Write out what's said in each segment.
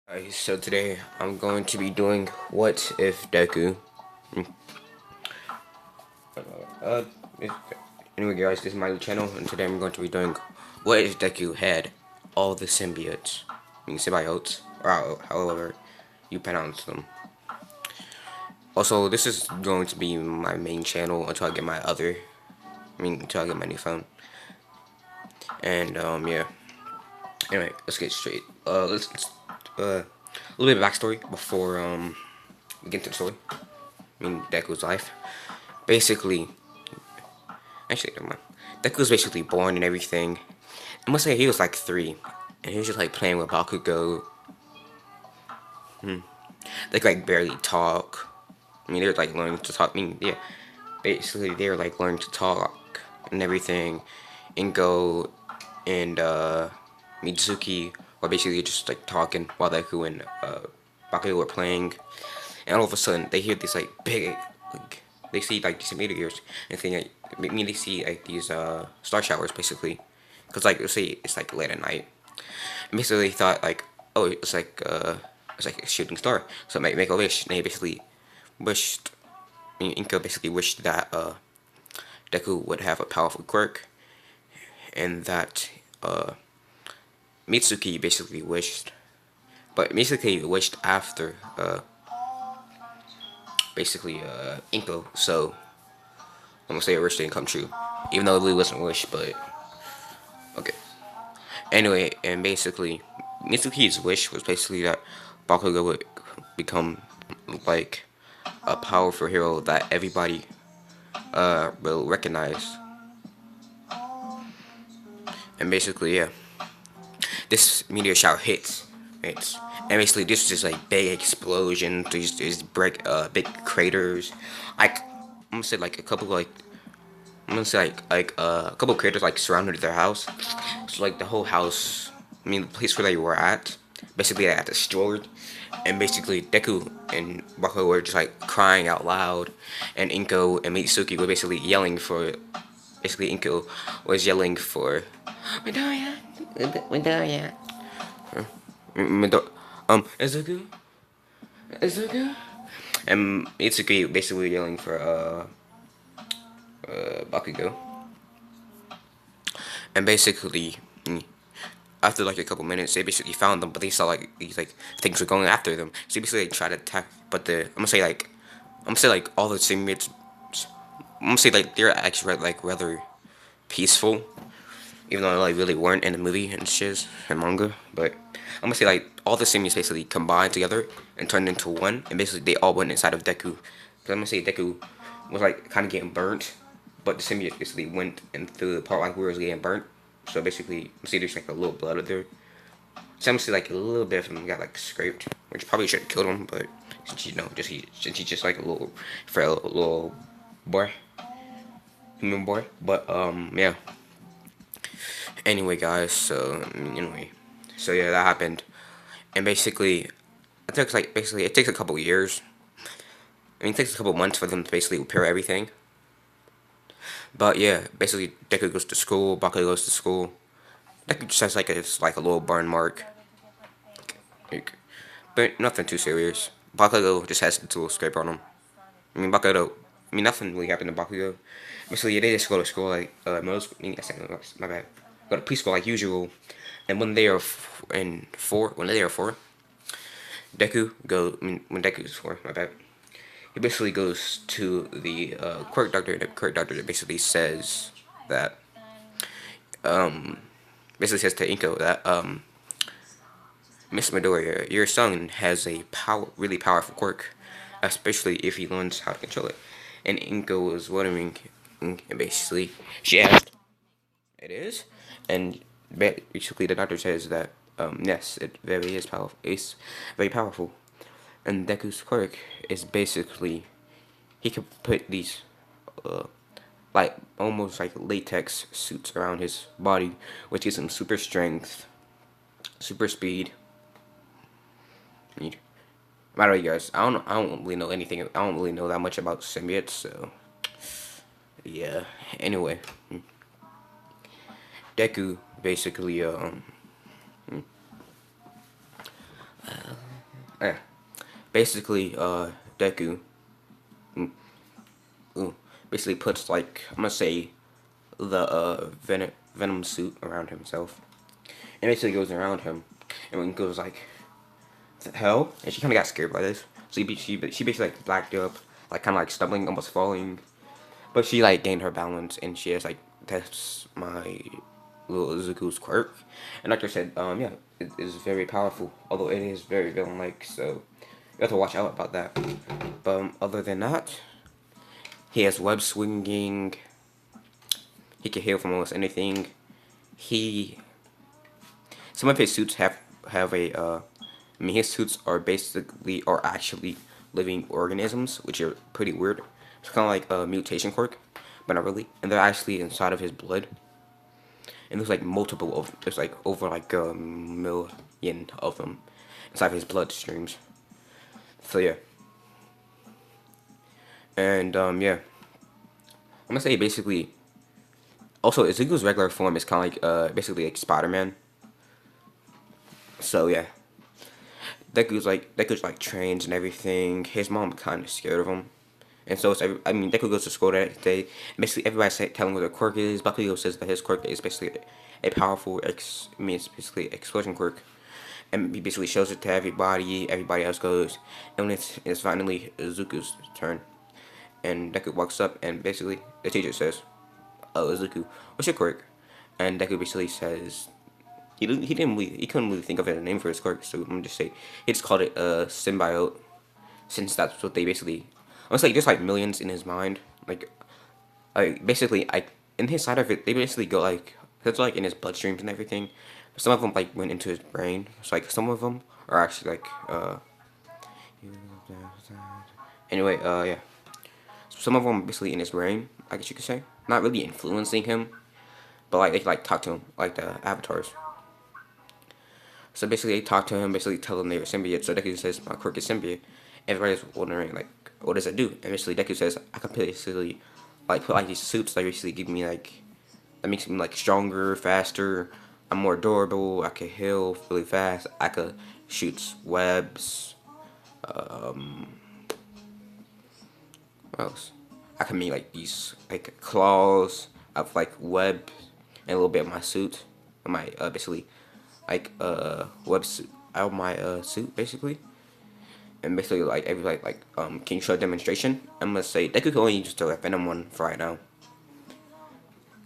So today I'm going to be doing What If Deku. Mm. Uh, anyway guys, this is my channel and today I'm going to be doing What if Deku had all the symbiotes? I mean symbiotes, or however you pronounce them. Also, this is going to be my main channel until I get my until I get my new phone. And yeah. Anyway, let's get straight. A little bit of backstory before we get into the story. Deku's life. Basically, actually, never mind. Deku was basically born and everything. I must say he was like 3, and he was just like playing with Bakugo. They could like barely talk. They were like learning to talk. Yeah, basically they were like learning to talk and everything. Ingo and Mitsuki were basically just like talking while Deku and Bakugo were playing. And all of a sudden they hear this like big, like they see like these meteors and think like they see like these star showers basically, because like let's say it's like late at night. And basically they thought like, oh, it's like a shooting star, so it might make a wish. And they basically wished, Inko basically wished that Deku would have a powerful quirk, and that Mitsuki basically wished, but Mitsuki wished after Inko, so I'm gonna say a wish didn't come true, even though it really wasn't a wish, but okay. Anyway, and basically, Mitsuki's wish was basically that Bakugo would become like a powerful hero that everybody will recognize. And basically, yeah, this meteor shower hits, and basically this is just like big explosion, these big craters, like I'm gonna say like a couple like I'm gonna say a couple craters like surrounded their house. So like the whole house, the place where they were at, basically they got destroyed, and basically Deku and Bakugo were just like crying out loud, and Inko and Mitsuki were basically yelling for. Basically, Inko was yelling for Midoriya, Midoriya, Izuku, Izuku, and Mitsuki basically yelling for Bakugo. And basically, after like a couple minutes, they basically found them, but they saw like these like things were going after them. So basically, they tried to attack, but I'm gonna say like all the teammates. I'm gonna say like they're actually like rather peaceful, even though they like really weren't in the movie and shiz and manga. But I'm gonna say like all the teammates basically combined together and turned into one, and basically they all went inside of Deku. Cause I'm gonna say Deku was like kind of getting burnt, but the symbiote basically went into the part like where it was getting burnt. So basically, see there's like a little blood up there. So I'm gonna see like a little bit of him got like scraped, which probably should have killed him, but since he's just like a little frail little boy, human boy. But yeah. Anyway, guys. So yeah, that happened, and basically, it takes a couple years. It takes a couple months for them to basically repair everything. But yeah, basically, Deku goes to school, Bakugo goes to school. Deku just has it's like a little burn mark. But nothing too serious. Bakugo just has a little scrape on him. Nothing really happened to Bakugo. Basically, they just go to school like most. My bad. Go to preschool like usual. And when they are when they are 4, when Deku is 4, my bad. He basically goes to the quirk doctor. And the quirk doctor basically says that basically says to Inko that Miss Midoriya, your son has a really powerful quirk, especially if he learns how to control it. And Inko was wondering, and basically she asked, "It is," and basically the doctor says that yes, it very is powerful. It's very powerful, and Deku's quirk is basically he could put these like almost like latex suits around his body, which gives him super strength, super speed. By the way, guys, I don't really know anything. I don't really know that much about symbiotes, so yeah. Anyway, Deku basically Yeah. Basically, Deku, mm, ooh, basically puts like I'm gonna say the venom suit around himself, and basically goes around him, and when he goes like, "The hell," and she kind of got scared by this, so she basically like blacked up, like kind of like stumbling, almost falling, but she like gained her balance, and she has like that's my little Izuku's quirk, and like I said, yeah, it is very powerful, although it is very villain-like, so you have to watch out about that. But other than that, he has web swinging. He can heal from almost anything. He some of his suits have a I mean his suits are basically are actually living organisms, which are pretty weird. It's kind of like a mutation quirk, but not really. And they're actually inside of his blood. And there's like multiple of there's like over like a million of them inside of his bloodstreams. So yeah. And yeah. I'm gonna say basically also Izuku's regular form is kinda like basically like Spider-Man. So yeah. Deku's like trains and everything. His mom kinda scared of him. And so it's I mean Deku goes to school that day. Basically everybody's telling what their quirk is. Bakugo says that his quirk is basically a powerful I mean it's basically explosion quirk. And he basically shows it to everybody. Everybody else goes, and when it's finally Izuku's turn, and Deku walks up, and basically the teacher says, "Oh, Izuku, what's your quirk?" And Deku basically says he couldn't really think of a name for his quirk, so I'm gonna just say he just called it a symbiote, since that's what they basically. Honestly, there's like millions in his mind, basically in his side of it, they basically go like it's like in his bloodstreams and everything. Some of them like went into his brain. So like some of them are actually like anyway yeah. Some of them basically in his brain, I guess you could say. Not really influencing him, but like they like talk to him like the avatars. So basically they talk to him, basically tell him they're symbiote. So Deku says my quirk is symbiote. Everybody's wondering like what does it do? And basically Deku says I can basically like put like these suits that basically give me like that makes me like stronger, faster. I'm more durable. I can heal really fast. I could shoot webs. What else? I can make like these like claws of like web and a little bit of my suit. My basically like web suit out of my suit basically. And basically like every can you show a demonstration? I'm gonna say Deku can only use the Venom one for right now.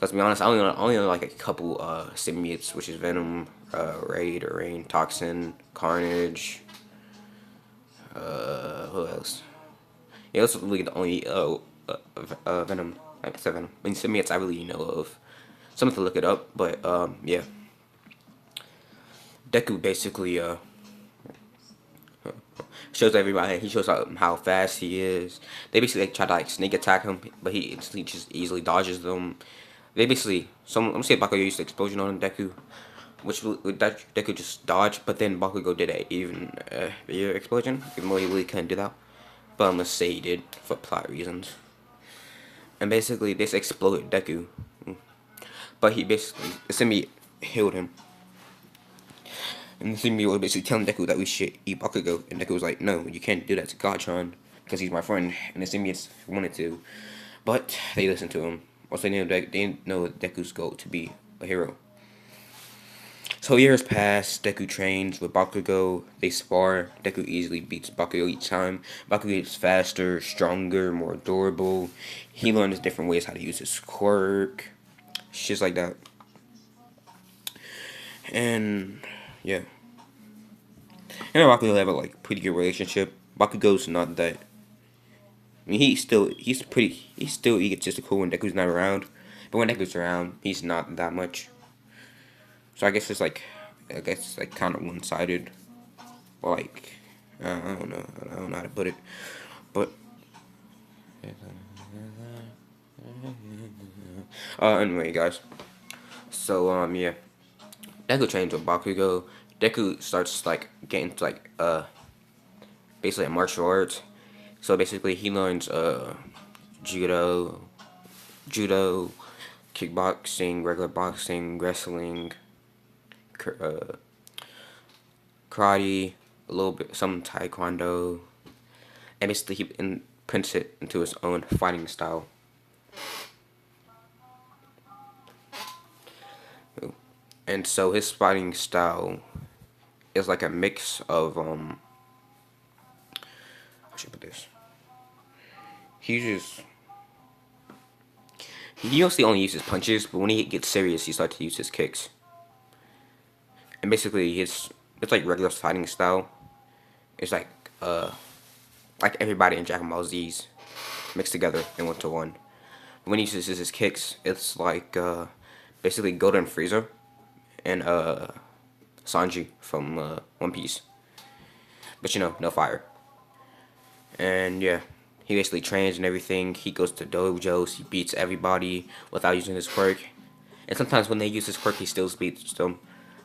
Let's be honest, I only know like a couple symbiotes, which is Venom, Raid, Rain, Toxin, Carnage. Who else? Yeah, those are really the only Venom. I said Venom. I mean, symbiotes I really know of. Someone to look it up, but yeah. Deku basically shows everybody. He shows how fast he is. They basically try to like sneak attack him, but he instantly just easily dodges them. They basically I'm gonna say Bakugo used explosion on Deku, which that Deku just dodged, but then Bakugo did a even bigger explosion, even though he really couldn't do that. But I'm gonna say he did for plot reasons. And basically this exploded Deku, but he basically the symbiote healed him. And the symbiote was basically telling Deku that we should eat Bakugo, and Deku was like, "No, you can't do that to Gotron because he's my friend." And the symbiotes wanted to, but they listened to him. Also, they didn't know Deku's goal to be a hero. So years pass. Deku trains with Bakugo. They spar. Deku easily beats Bakugo each time. Bakugo gets faster, stronger, more durable. He learns different ways how to use his quirk, shit like that. And yeah, and Bakugo have a like pretty good relationship. Bakugo's not that. I mean, he's still egotistical when Deku's not around, but when Deku's around, he's not that much. So I guess it's like kind of one sided, or like I don't know how to put it, but anyway, guys. So yeah, Deku trains with Bakugo. Deku starts like getting to like basically a martial arts. So basically he learns judo, judo, kickboxing, regular boxing, wrestling, karate. a little bit, some taekwondo, and basically he prints it into his own fighting style. And so his fighting style is like a mix of how should I put this? He uses he mostly only uses punches, but when he gets serious, he starts to use his kicks. And basically, it's like regular fighting style. It's like everybody in Dragon Ball Z's mixed together in 1-to-1. When he uses his kicks, it's like basically Golden Frieza and Sanji from One Piece. But you know, no fire. And yeah, he basically trains and everything. He goes to dojos. He beats everybody without using his quirk. And sometimes when they use his quirk, he still beats them.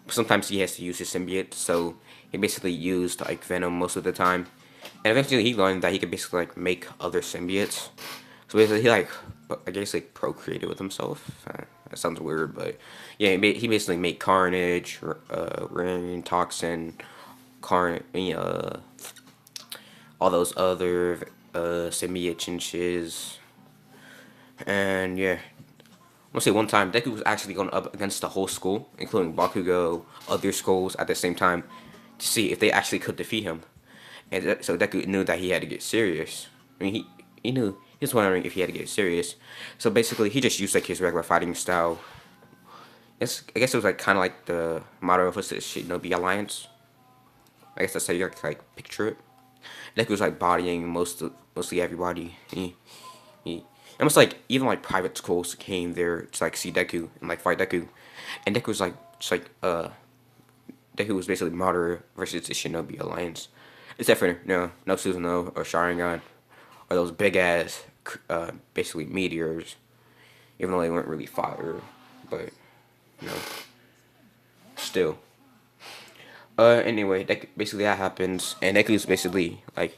Sometimes he has to use his symbiote. So he basically used like Venom most of the time. And eventually he learned that he could basically like make other symbiotes. So basically he like, I guess like procreated with himself. That sounds weird, but yeah, he basically made Carnage, Rain, Toxin, all those other symbiote and shiz. And yeah, I want to say one time Deku was actually going up against the whole school, including Bakugo, other schools at the same time, to see if they actually could defeat him. And so Deku knew that he had to get serious. I mean, he knew he was wondering if he had to get serious. So basically, he just used like his regular fighting style. I guess it was like kind of like the motto of the Shinobi Alliance. I guess that's how you like picture it. Deku was like bodying mostly everybody. He almost like even like private schools came there to like see Deku and like fight Deku, and Deku was like just like Deku was basically Madara versus the Shinobi Alliance, except for no Susanoo or Sharingan or those big ass basically meteors, even though they weren't really fire, but you know still. Anyway, basically that happens, and Deku's basically like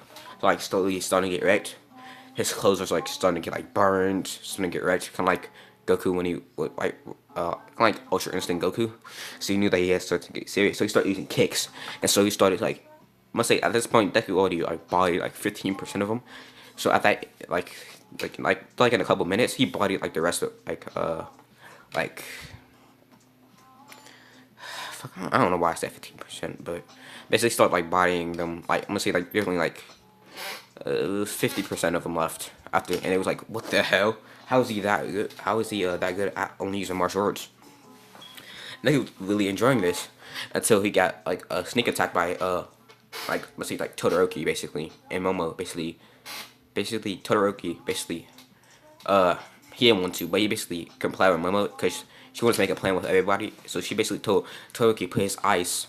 slowly starting to get wrecked. His clothes are like starting to get like burned, starting to get wrecked, kind of like Goku when he like kind of like Ultra Instinct Goku. So he knew that he had to start to get serious. So he started using kicks, and so he started like, I must say at this point Deku already like bodied like 15% of them. So at that like in a couple minutes he bodied like the rest of like I don't know why I said 15%, but basically start like bodying them. Like I'm gonna say like there's only like 50% of them left after, and it was like, what the hell? How is he that good? How is he that good at only using martial arts? And he was really enjoying this until he got like a sneak attack by like let's say like Todoroki basically, and Momo basically Todoroki basically he didn't want to, but he basically complied with Momo because she wanted to make a plan with everybody. So she basically told Todoroki put his ice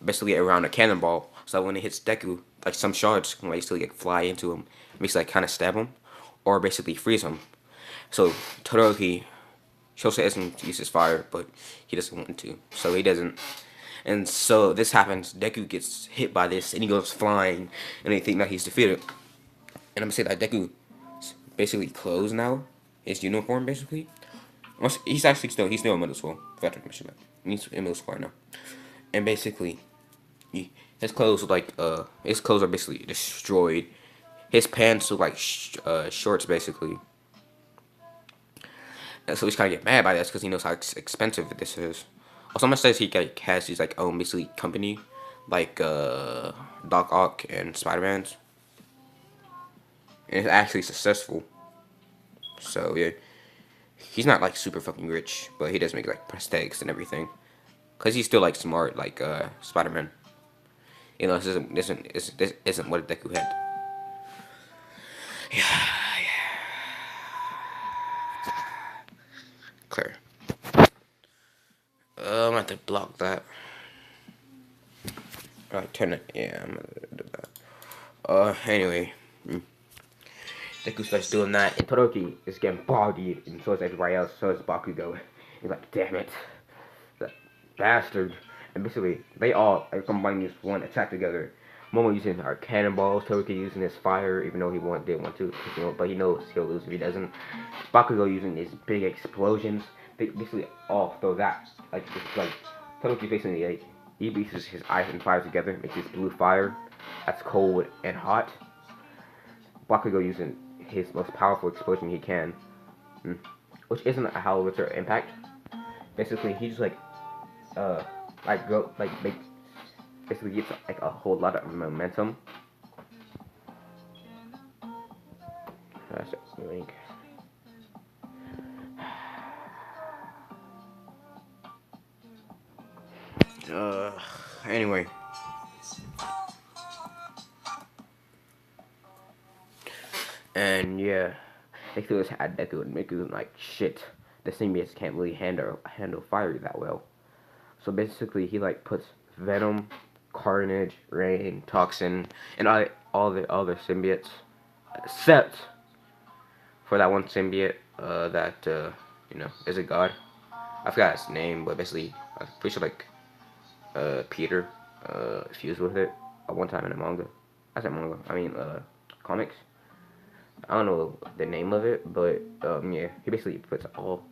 basically around a cannonball, so when it hits Deku, like some shards can basically like fly into him, basically like kind of stab him, or basically freeze him. So Todoroki shows doesn't use his fire, but he doesn't want to, so he doesn't. And so this happens. Deku gets hit by this, and he goes flying, and they think that he's defeated. And I'm gonna say that Deku basically clothes now, his uniform basically. He's actually he's still in middle school. Forgot to mention that. He's in middle school right now, and basically his clothes are like his clothes are basically destroyed. His pants look like shorts basically. And so he's kind of get mad by this because he knows how expensive this is. Also, someone says he has his like own basically company, like Doc Ock and Spider-Man's, and it's actually successful. So yeah, he's not like super fucking rich, but he does make like prosthetics and everything, cause he's still like smart like Spider-Man. You know, this isn't what Deku had. Yeah, clear. I'm gonna have to block that. Alright, turn it. Yeah, I'm gonna do that. Anyway. Deku starts doing that, and Todoroki is getting bodied, and so is everybody else, so is Bakugo. He's like, damn it. That bastard. And basically, they all are combining this one attack together. Momo using her cannonballs, Todoroki using his fire, even though didn't want to, but he knows he'll lose if he doesn't. Bakugo using his big explosions. They basically all throw that, like Todoroki basically, like, he mixes his ice and fire together, makes this blue fire that's cold and hot. Bakugo using his most powerful explosion he can, which isn't a howitzer impact. Basically, he just like go like make basically gets like a whole lot of momentum. That's link. Anyway. And yeah, they still just had Deku and make them like shit. The symbiotes can't really handle fire that well. So basically, he like puts Venom, Carnage, Rain, Toxin, and all the other symbiotes, except for that one symbiote that is a god. I forgot his name, but basically, I'm pretty sure like Peter fused with it at one time in a manga. I said manga. I mean comics. I don't know the name of it, but yeah, he basically puts all.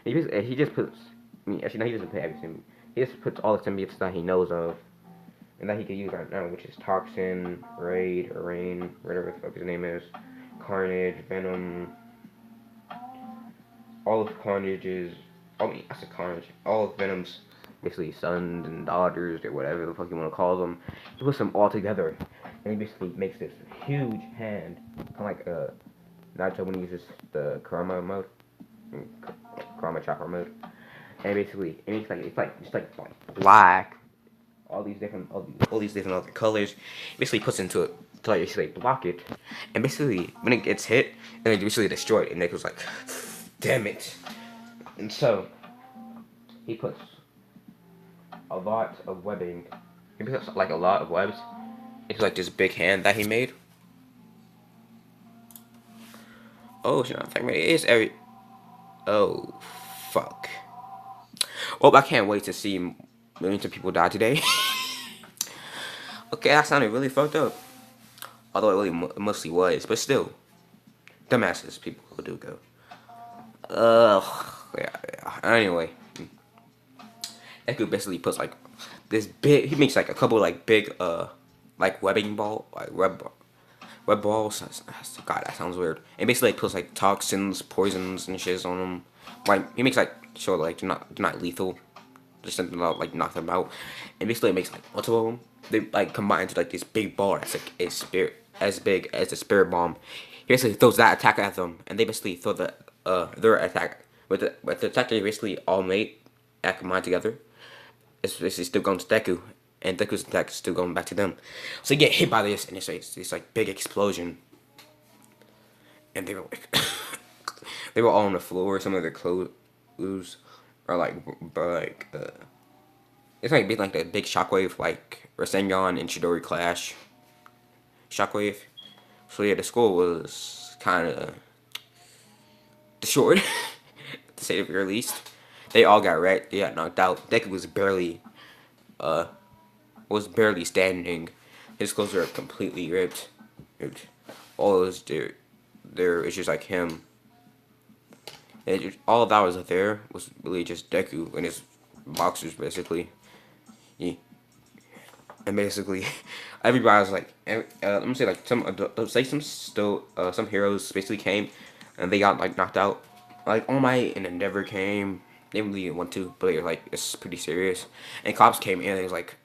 He just puts. I mean, actually, no, he doesn't put everything. He just puts all the symbiotes that he knows of, and that he can use right now, which is Toxin, Raid, or Rain, whatever the fuck his name is, Carnage, Venom. All of Carnage's. I mean, I said Carnage. All of Venom's basically sons and daughters or whatever the fuck you want to call them. He puts them all together, and he basically makes this huge hand, kind of like Naruto when he uses the Karama chopper mode, and basically, and it's like just like black, all these different other colors. He basically puts into it to like basically block it, and basically when it gets hit, and it basically destroyed, and Nick was like, damn it, and so he puts a lot of webbing. He puts like a lot of webs. It's like this big hand that he made. Oh, shit, I think it is every. Oh, fuck. Oh, I can't wait to see millions of people die today. Okay, that sounded really fucked up. Although it really mostly was, but still, dumbasses people who do go. Ugh. Yeah. Anyway, Echo basically puts like this big. He makes like a couple like big like webbing ball like web balls. God, that sounds weird. And basically like, puts like toxins, poisons, and shit on them. Like he makes like sure like they're not lethal. Just something about like knock them out. And basically it makes like multiple of them. They like combine into like this big ball that's like a spirit as big as the spirit bomb. He basically throws that attack at them, and they basically throw their attack with the attack they basically all made that combined together. It's basically still going to Deku, and Deku's attack is still going back to them. So they get hit by this, and it's like this like big explosion, and they were like they were all on the floor. Some of their clothes are like it's like being like the big shockwave like Rasengan and Chidori Clash shockwave. So yeah, the school was kind of destroyed, to say the very least. They all got wrecked. They got knocked out. Deku uh was barely standing. His clothes were completely ripped. All those there it's just like him. And all that was there was really just Deku and his boxers basically. Yeah. And basically, everybody was like, let me say like some heroes basically came, and they got like knocked out. Like All Might and Endeavor came. They really didn't want to, but they were like, it's pretty serious. And cops came in, and it was like,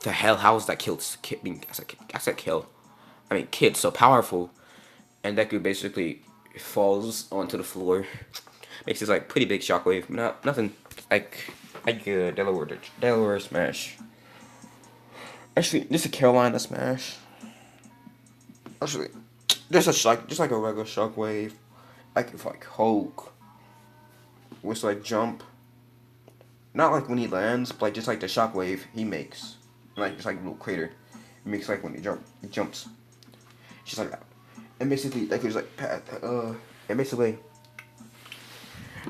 the hell, how is that kid being? I said kill. I mean, kid so powerful, and Deku basically falls onto the floor. Makes this like pretty big shockwave. Nothing like Delaware Smash. Actually, this is a Carolina Smash. Actually, just like a regular shockwave. Like if like Hulk was like jump. Not like when he lands, but like just like the shockwave he makes. Like just like a little crater. He makes like when he jumps. Just like that. And basically like there's like and basically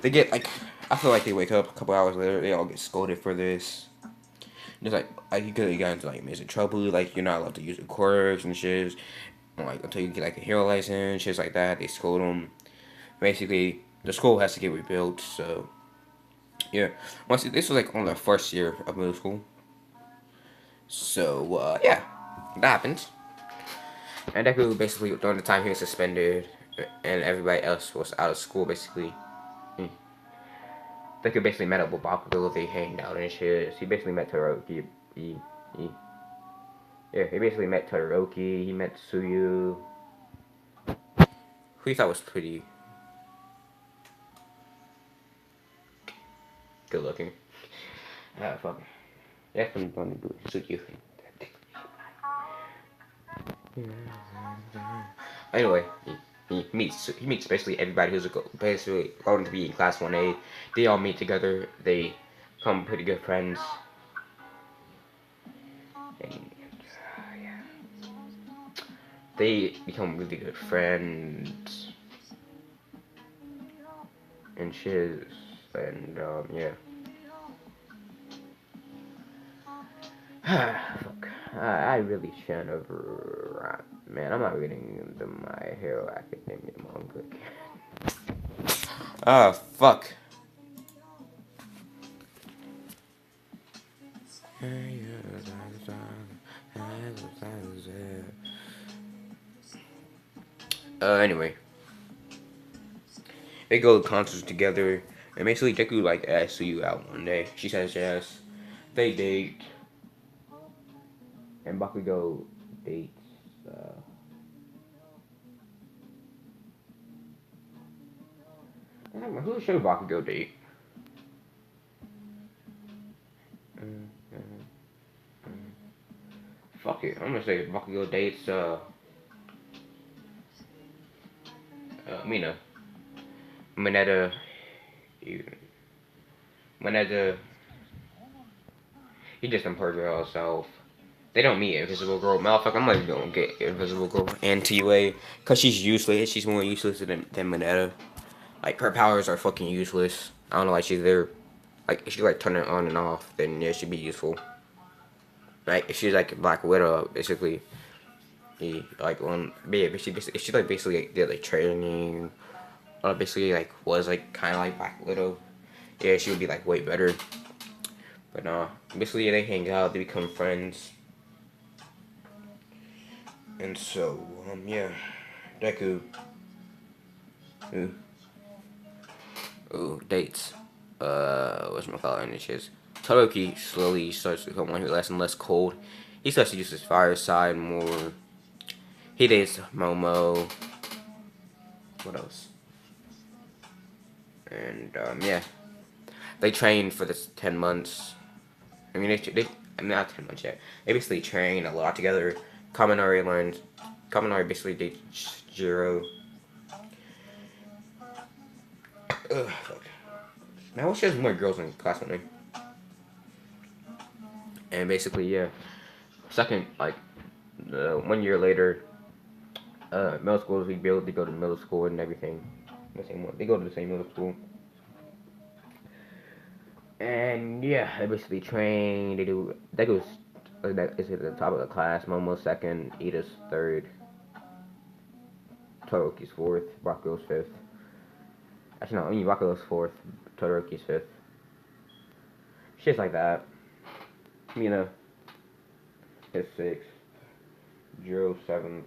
they get like I feel like they wake up a couple hours later, they all get scolded for this. Just like you could have gotten into like major trouble, like you're not allowed to use the quirks and shit. And, like until you get like a hero license, shit like that. They scold them. Basically, the school has to get rebuilt. So yeah, this was like on the first year of middle school. So yeah, that happened. And Deku basically during the time he was suspended, and everybody else was out of school basically. Deku basically met up with Bakugo. They hanged out and shit. He basically met Todoroki. He, yeah, he basically met Todoroki. He met Tsuyu, who he thought was pretty good looking. Ah, fuck. That's what I'm going to do. Tsuyu. Anyway, he meets basically everybody who's basically going to be in class 1A. They all meet together. They become pretty good friends. And yeah, they become really good friends and shit. And yeah. Fuck. I really shouldn't have. Man, I'm not reading the My Hero Academia manga. Ah, fuck. Anyway, they go to concerts together, and basically Deku like asks Suyu out one day. She says yes. They date, and Bakugo dates. Who should Bakugo date? Fuck it, I'm gonna say Bakugo dates Mina. Mineta. Mineta. He just impersonated herself. They don't meet Invisible Girl. Motherfucker, I'm not even gonna get Invisible Girl and TUA. Because she's useless. She's more useless than Mineta. Like, her powers are fucking useless. I don't know why she's there. Like, if she, like, turn it on and off, then, yeah, she'd be useful. Like, if she's, like, Black Widow, basically. Like, yeah, if she, like, basically, like, did, like, training. Or basically, like, was, like, kind of like Black Widow. Yeah, she would be, like, way better. But, basically, yeah, they hang out. They become friends. And so, yeah. Deku. Ooh, dates. Whatchamacallit, and it's Todoroki slowly starts to become one who less and less cold. He starts to use his fire side more. He dates Momo. What else? And, yeah. They train for this 10 months. I mean, I mean, not 10 months yet. They basically train a lot together. Kaminari basically dates Jiro. Ugh, fuck. Man, I wish there was more girls in class with me. And basically, yeah. Second, like, 1 year later, middle schools, we build to go to middle school and everything. The same one. They go to the same middle school. And yeah, they basically train. That goes. That is at the top of the class. Momo's second, Ida's third, Todoroki's fourth, Bakugo's fifth. Actually, no, I mean Bakugo's fourth, Todoroki's fifth. Shit like that. Mina is sixth, Jiro seventh,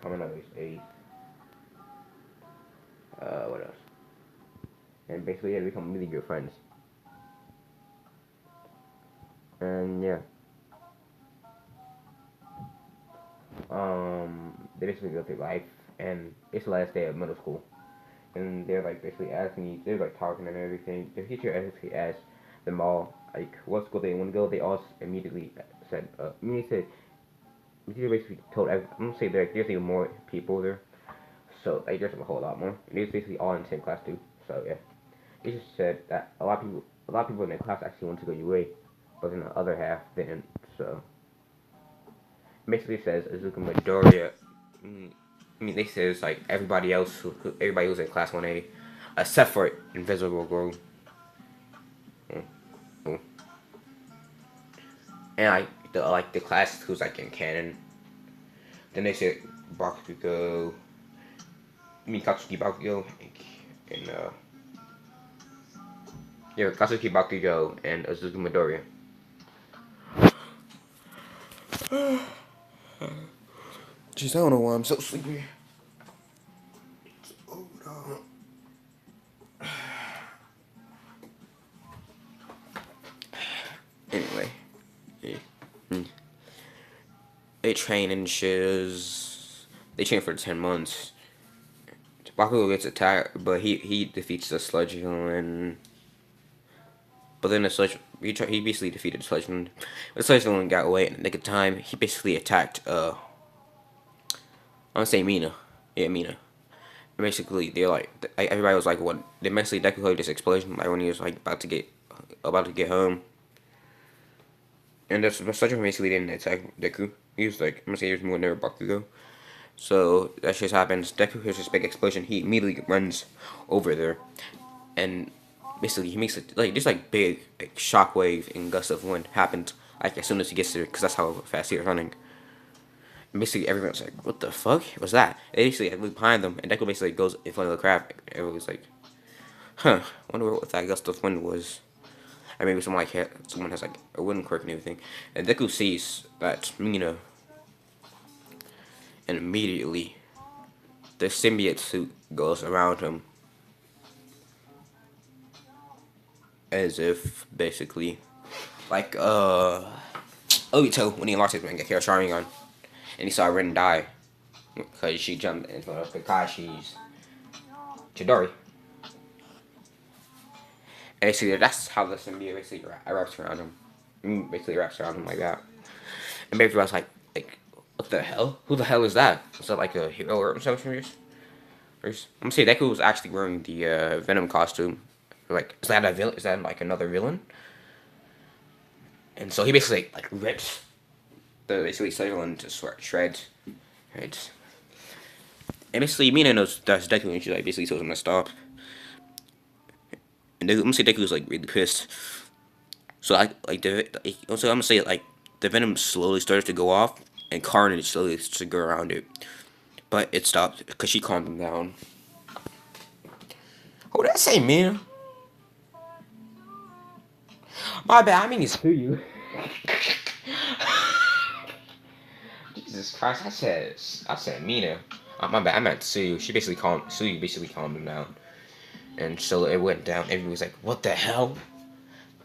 Kaminari's eighth. What else? And basically, yeah, they become really good friends. And yeah. They basically go through life, and it's the last day of middle school, and they're like basically they're like talking and everything. The teacher basically asked them all like what school they want to go. They all immediately said, the teacher basically told, I'm gonna say there's even more people there, so like there's a whole lot more. And it's basically all in the same class too. So yeah, they just said that a lot of people in the class actually want to go UA, but then the other half didn't. So basically says Azuka Midoriya. I mean, they says like everybody else, everybody who's in class 1A, except for Invisible Girl. And like the class who's like in canon. Then they said Bakugo, Katsuki Bakugo, and yeah, Katsuki Bakugo and Azuka Midoriya. Jeez, I don't know why I'm so sleepy. Oh no. Anyway, they train in shiz. They train for 10 months. Bakugo gets attacked, but he defeats the sludge villain. But then the sludge he basically defeated the sludge villain. The sludge villain got away in the nick of time. He basically attacked I want to say Mina. Yeah, Mina. Basically, they're like everybody was like, "What?" They basically decorated this explosion. Like when he was like about to get home, and that's such a basically didn't attack Deku. He was like, I'm gonna say he was more near Bakugo. So that just happens. Deku hears this big explosion. He immediately runs over there, and basically he makes it like this like big like shockwave and gust of wind happens like as soon as he gets there, because that's how fast he was running. Basically everyone's like, "What the fuck was that?" They basically look behind them, and Deku basically goes in front of the crowd. Everyone's like, "Huh? Wonder what that gust of wind was." I mean, someone has like a wooden quirk and everything, and Deku sees that Mina, and immediately the symbiote suit goes around him, as if basically, like Obito when he lost his Manga Sharingan, and he saw Rin die because she jumped into Kakashi's Chidori. And basically, that's how the symbiote basically wraps around him. Basically wraps around him like that. And basically, I was like, what the hell? Who the hell is that? Is that like a hero or something? I'm gonna say Deku was actually wearing the Venom costume. Like, is that a villain? Is that like another villain? And so he basically like rips the basically villain to shreds, right? And basically, Mina knows that's Deku, and she like basically tells him to stop. And I'm gonna say Deku was like really pissed. So I'm gonna say like the venom slowly started to go off, and Carnage slowly started to go around it, but it stopped because she calmed him down. What did I say, man? My bad. I mean, it's you. Jesus Christ! I said Mina. My bad. I meant Suyu. Suyu basically calmed him down, and so it went down. Everybody was like, "What the hell?"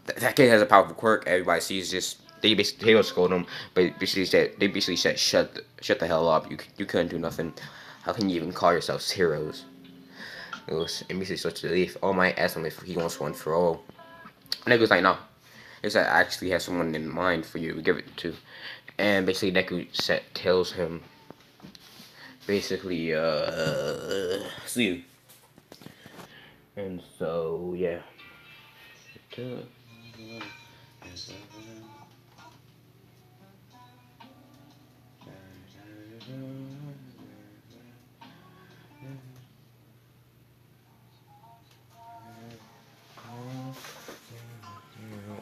That kid has a powerful quirk. Everybody sees just they will scold him, but they basically said shut the hell up. You couldn't do nothing. How can you even call yourselves heroes? It was basically such a relief. All my ass him if he wants one for all. And Deku was like, no. It's that I actually have someone in mind for you to give it to. And basically Deku tells him basically see you. And so yeah.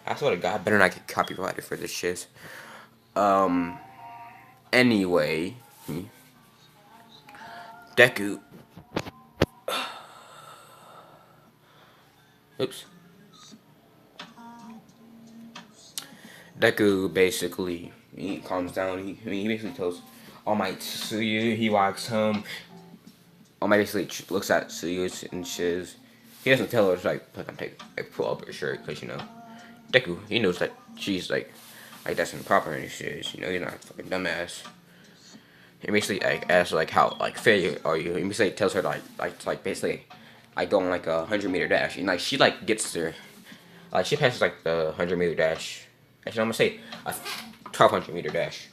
I swear to God, better not get copyrighted for this shit. Anyway, Deku. Oops. Deku basically he calms down. He basically tells All Might Suyu. He walks home. All Might basically looks at Suyu and says he doesn't tell her it's like pull up her shirt because Deku he knows that she's like that's improper and shit. You're not a fucking dumbass. He basically asks like how like fair are you? He basically tells her like basically like going like a 100-meter dash and like she like gets there. Like she passes like the 100-meter dash. Actually, I'm gonna say a 1,200-meter dash.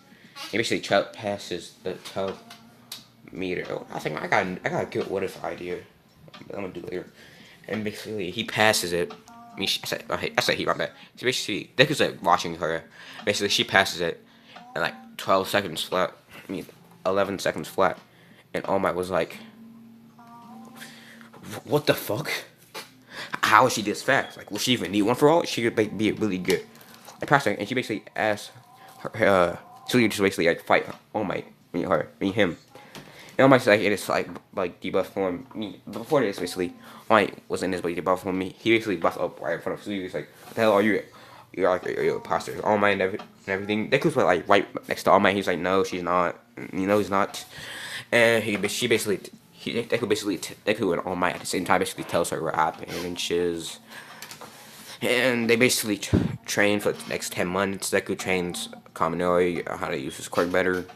He basically passes the 12-meter. Oh, I think I got a good what if idea. I'm gonna do it later. And basically, he passes it. I mean, I said he, my bad. So basically, Deku's like watching her. Basically, she passes it in like 12 seconds flat. 11 seconds flat. And All Might was like, what the fuck? How is she this fast? Like, will she even need one for all? She could be really good. And passing, and she basically asked her, so you just basically like fight All Might, him. And All Might's like it is like debuff form. Before this, basically, All Might was in his debuff form. He basically buffed up right in front of Suyu. He's like, what the hell are you? You're like you're imposters. All Might and everything. Deku's like right next to All Might. He's like, no, she's not. You know, he's not. And she basically, Deku and All Might at the same time basically tells her what happened and shiz. And they basically train for the next 10 months. Deku trains Kaminori how to use his quirk better.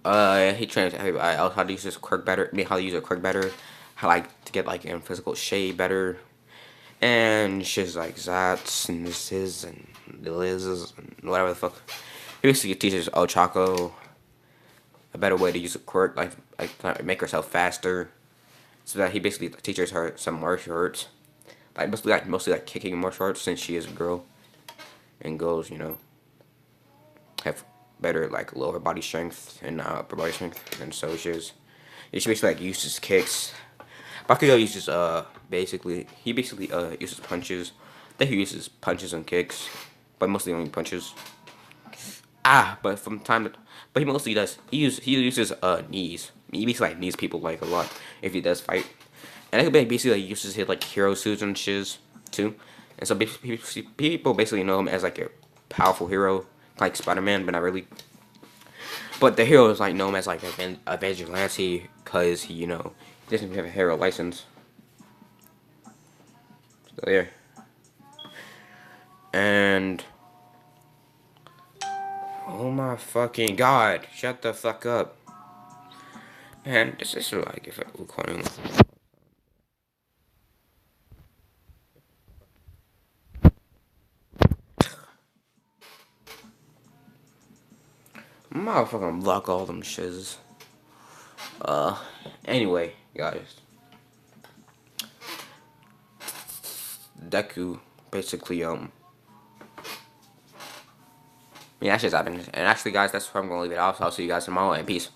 He trains everybody else how to use his quirk better. I mean, how to use a quirk better. How like to get like in physical shape better. And shit's like Zats and this and the Liz's and whatever the fuck. He basically teaches Ochako a better way to use a quirk, like make herself faster. So that he basically teaches her some martial arts. Like mostly like kicking martial arts since she is a girl. And girls, you know, have better like lower body strength and upper body strength, and so she is. She basically like uses kicks. Bakugo uses he basically uses punches. I think he uses punches and kicks, but mostly only punches. But from time to, but he mostly does. He uses knees. He basically like knees people like a lot if he does fight. And I think basically like, uses his like hero suits and shiz too. And so people basically know him as like a powerful hero, like Spider-Man, but not really. But the hero is like known as like a vigilante because he, you know, doesn't have a hero license. So yeah. And oh my fucking god, shut the fuck up. Man, this is like if I'm recording. Motherfucking block all them shiz. Anyway, guys. Deku basically, yeah, that shit's happening. And actually, guys, that's where I'm gonna leave it off. So I'll see you guys tomorrow, and peace.